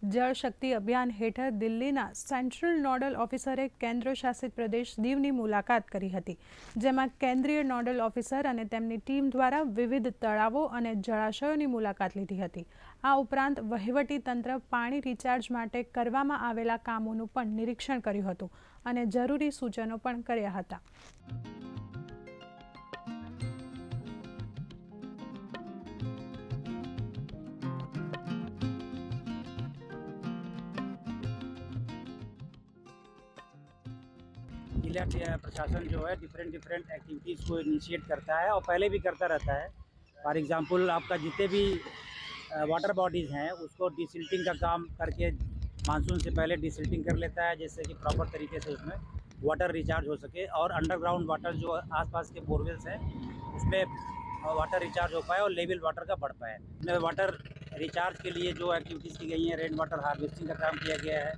જળ શક્તિ અભિયાન હેઠળ દિલ્હીના સેન્ટ્રલ નોડલ ઓફિસરે કેન્દ્ર શાસિત પ્રદેશ દીવની મુલાકાત કરી હતી, જેમાં કેન્દ્રીય નોડલ ઓફિસર અને તેમની ટીમ દ્વારા વિવિધ તળાવો અને જળાશયોની મુલાકાત લીધી હતી। આ ઉપરાંત વહીવટી તંત્ર પાણી રિચાર્જ માટે કરવામાં આવેલા કામોનું પણ નિરીક્ષણ કર્યું હતું અને જરૂરી સૂચનો પણ કર્યા હતા। जिला प्रशासन जो है डिफरेंट एक्टिविटीज़ को इनिशिएट करता है और पहले भी करता रहता है। फॉर एग्जांपल आपका जितने भी वाटर बॉडीज़ हैं उसको डिसिल्टिंग का काम करके मानसून से पहले डिसिल्टिंग कर लेता है, जिससे कि प्रॉपर तरीके से उसमें वाटर रिचार्ज हो सके और अंडरग्राउंड वाटर जो आसपास के बोरवेल्स हैं उसमें वाटर रिचार्ज हो पाए और लेवल वाटर का बढ़ पाए। वाटर रिचार्ज के लिए जो एक्टिविटीज़ की गई हैं, रेन वाटर हार्वेस्टिंग का काम किया गया है,